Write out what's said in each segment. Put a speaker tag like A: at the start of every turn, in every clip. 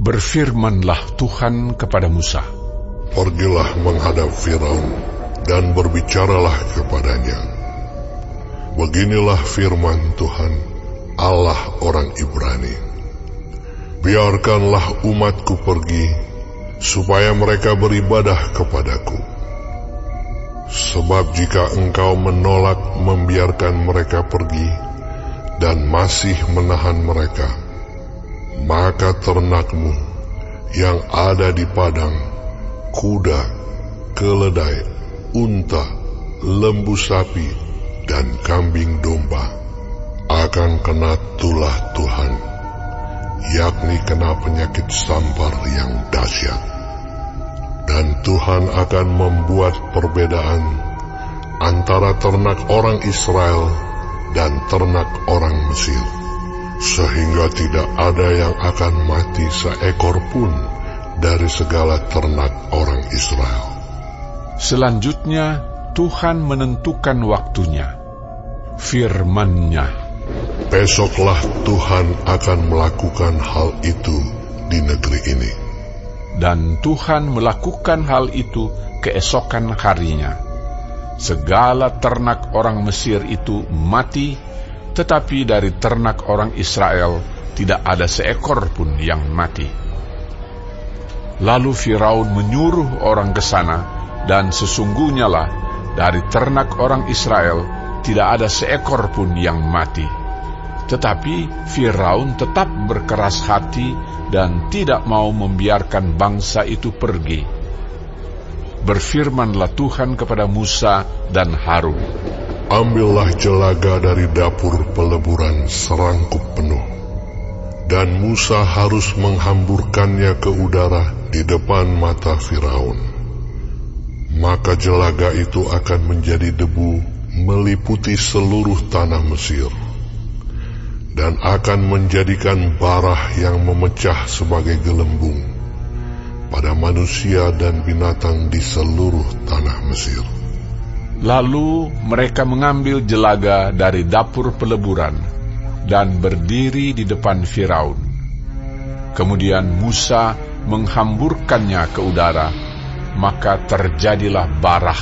A: Berfirmanlah Tuhan kepada Musa,
B: "Pergilah menghadap Firaun dan berbicaralah kepadanya. Beginilah firman Tuhan, Allah orang Ibrani. Biarkanlah umatku pergi, supaya mereka beribadah kepadaku. Sebab jika engkau menolak membiarkan mereka pergi, dan masih menahan mereka, maka ternakmu yang ada di padang, kuda, keledai, unta, lembu sapi, dan kambing domba, akan kena tulah Tuhan, yakni kena penyakit sampar yang dahsyat. Dan Tuhan akan membuat perbedaan antara ternak orang Israel dan ternak orang Mesir, sehingga tidak ada yang akan mati seekor pun dari segala ternak orang Israel."
A: Selanjutnya Tuhan menentukan waktunya. Firman-Nya,
B: "Besoklah Tuhan akan melakukan hal itu di negeri ini."
A: Dan Tuhan melakukan hal itu keesokan harinya. Segala ternak orang Mesir itu mati, tetapi dari ternak orang Israel tidak ada seekor pun yang mati. Lalu Firaun menyuruh orang ke sana, dan sesungguhnya lah dari ternak orang Israel tidak ada seekor pun yang mati. Tetapi Firaun tetap berkeras hati dan tidak mau membiarkan bangsa itu pergi. Berfirmanlah Tuhan kepada Musa dan Harun,
B: "Ambillah jelaga dari dapur peleburan serangkup penuh, dan Musa harus menghamburkannya ke udara di depan mata Firaun. Maka jelaga itu akan menjadi debu meliputi seluruh tanah Mesir, dan akan menjadikan barah yang memecah sebagai gelembung pada manusia dan binatang di seluruh tanah Mesir."
A: Lalu mereka mengambil jelaga dari dapur peleburan dan berdiri di depan Firaun. Kemudian Musa menghamburkannya ke udara, maka terjadilah barah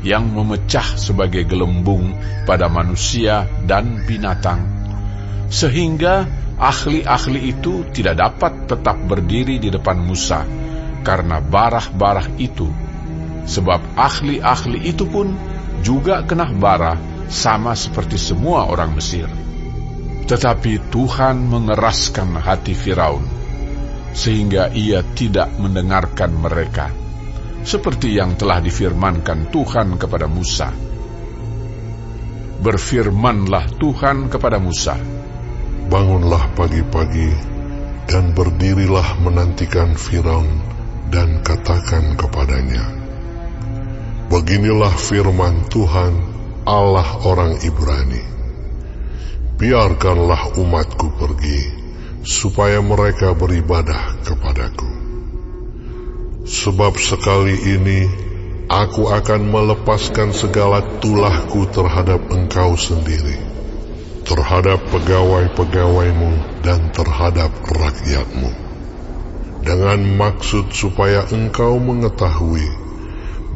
A: yang memecah sebagai gelembung pada manusia dan binatang, sehingga ahli-ahli itu tidak dapat tetap berdiri di depan Musa karena barah-barah itu, sebab ahli-ahli itu pun juga kena bara sama seperti semua orang Mesir. Tetapi Tuhan mengeraskan hati Firaun, sehingga ia tidak mendengarkan mereka, seperti yang telah difirmankan Tuhan kepada Musa. Berfirmanlah Tuhan kepada Musa,
B: "Bangunlah pagi-pagi dan berdirilah menantikan Firaun, dan katakan kepadanya, beginilah firman Tuhan, Allah orang Ibrani. Biarkanlah umatku pergi, supaya mereka beribadah kepadaku. Sebab sekali ini aku akan melepaskan segala tulahku terhadap engkau sendiri, terhadap pegawai-pegawaimu dan terhadap rakyatmu, dengan maksud supaya engkau mengetahui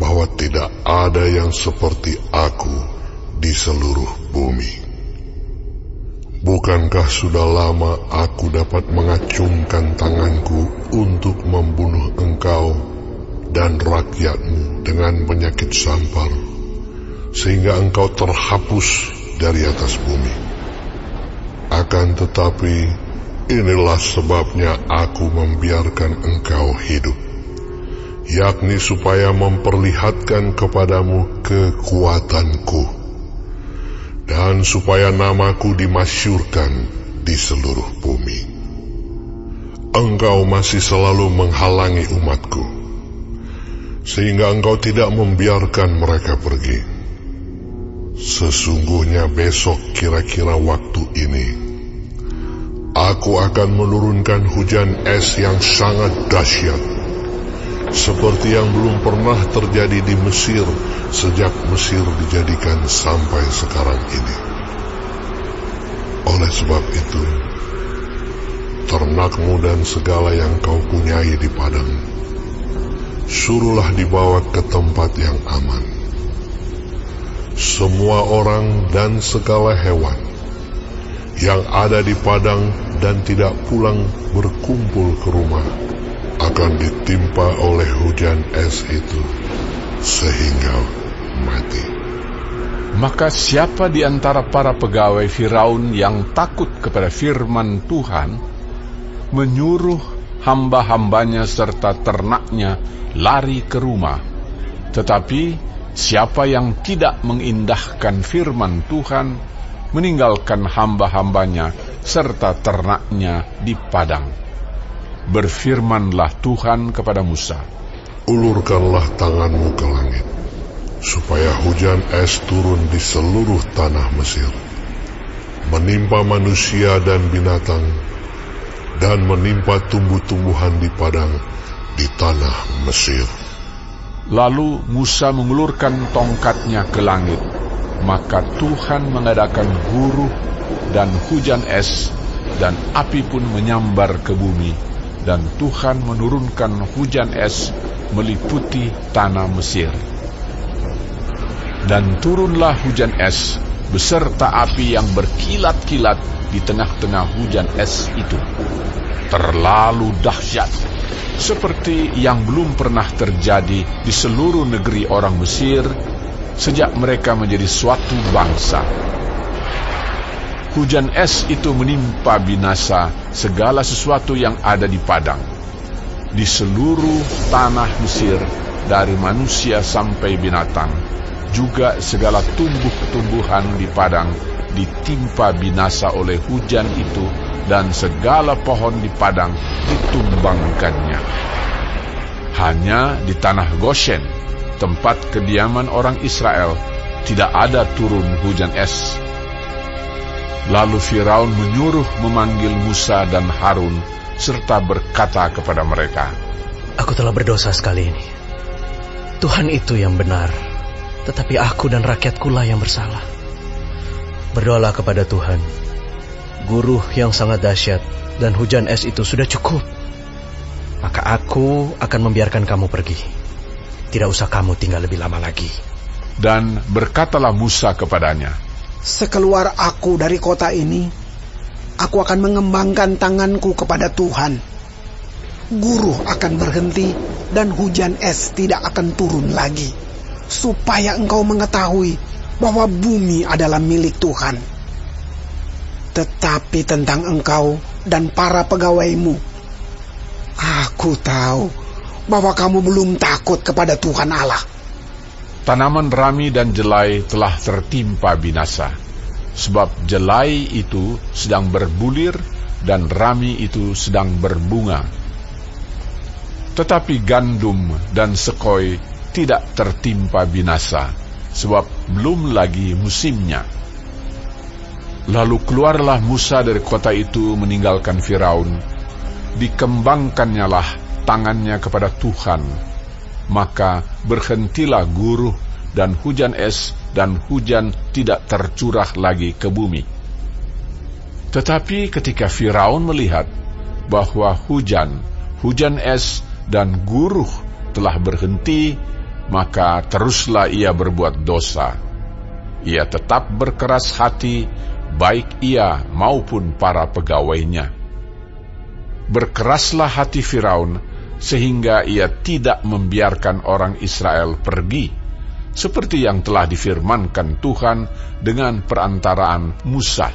B: bahwa tidak ada yang seperti aku di seluruh bumi. Bukankah sudah lama aku dapat mengacungkan tanganku untuk membunuh engkau dan rakyatmu dengan penyakit sampar, sehingga engkau terhapus dari atas bumi? Akan tetapi, inilah sebabnya aku membiarkan engkau hidup, yakni supaya memperlihatkan kepadamu kekuatanku, dan supaya namaku dimasyurkan di seluruh bumi. Engkau masih selalu menghalangi umatku, sehingga engkau tidak membiarkan mereka pergi. Sesungguhnya besok kira-kira waktu ini, aku akan menurunkan hujan es yang sangat dahsyat, seperti yang belum pernah terjadi di Mesir sejak Mesir dijadikan sampai sekarang ini. Oleh sebab itu, ternakmu dan segala yang kau punyai di padang, suruhlah dibawa ke tempat yang aman. Semua orang dan segala hewan yang ada di padang dan tidak pulang berkumpul ke rumah akan ditimpa oleh hujan es itu sehingga mati.
A: Maka siapa di antara para pegawai Firaun yang takut kepada firman Tuhan, menyuruh hamba-hambanya serta ternaknya lari ke rumah. Tetapi siapa yang tidak mengindahkan firman Tuhan, meninggalkan hamba-hambanya serta ternaknya di padang. Berfirmanlah Tuhan kepada Musa,
B: ulurkanlah tanganmu ke langit, supaya hujan es turun di seluruh tanah Mesir, menimpa manusia dan binatang, dan menimpa tumbuh-tumbuhan di padang di tanah Mesir.
A: Lalu Musa mengulurkan tongkatnya ke langit, maka Tuhan mengadakan guruh dan hujan es, dan api pun menyambar ke bumi, dan Tuhan menurunkan hujan es meliputi tanah Mesir. Dan turunlah hujan es beserta api yang berkilat-kilat di tengah-tengah hujan es itu. Terlalu dahsyat, seperti yang belum pernah terjadi di seluruh negeri orang Mesir sejak mereka menjadi suatu bangsa. Hujan es itu menimpa binasa segala sesuatu yang ada di padang, di seluruh tanah Mesir, dari manusia sampai binatang, juga segala tumbuh-tumbuhan di padang ditimpa binasa oleh hujan itu, dan segala pohon di padang ditumbangkannya. Hanya di tanah Goshen, tempat kediaman orang Israel, tidak ada turun hujan es. Lalu Firaun menyuruh memanggil Musa dan Harun, serta berkata kepada mereka,
C: aku telah berdosa sekali ini. Tuhan itu yang benar, tetapi aku dan rakyatkulah yang bersalah. Berdoalah kepada Tuhan. Guruh yang sangat dahsyat dan hujan es itu sudah cukup. Maka aku akan membiarkan kamu pergi. Tidak usah kamu tinggal lebih lama lagi.
A: Dan berkatalah Musa kepadanya,
D: sekeluar aku dari kota ini, aku akan mengembangkan tanganku kepada Tuhan. Guruh akan berhenti dan hujan es tidak akan turun lagi, supaya engkau mengetahui bahwa bumi adalah milik Tuhan. Tetapi tentang engkau dan para pegawaimu, aku tahu bahwa kamu belum takut kepada Tuhan Allah.
A: tanaman rami dan jelai telah tertimpa binasa, sebab jelai itu sedang berbulir dan rami itu sedang berbunga. Tetapi gandum dan sekoi tidak tertimpa binasa, sebab belum lagi musimnya. Lalu keluarlah Musa dari kota itu meninggalkan Firaun. Dikembangkannyalah tangannya kepada Tuhan, maka berhentilah guruh dan hujan es, dan hujan tidak tercurah lagi ke bumi. Tetapi ketika Firaun melihat bahwa hujan es dan guruh telah berhenti, maka teruslah ia berbuat dosa. Ia tetap berkeras hati, baik ia maupun para pegawainya. Berkeraslah hati Firaun, sehingga ia tidak membiarkan orang Israel pergi, seperti yang telah difirmankan Tuhan dengan perantaraan Musa.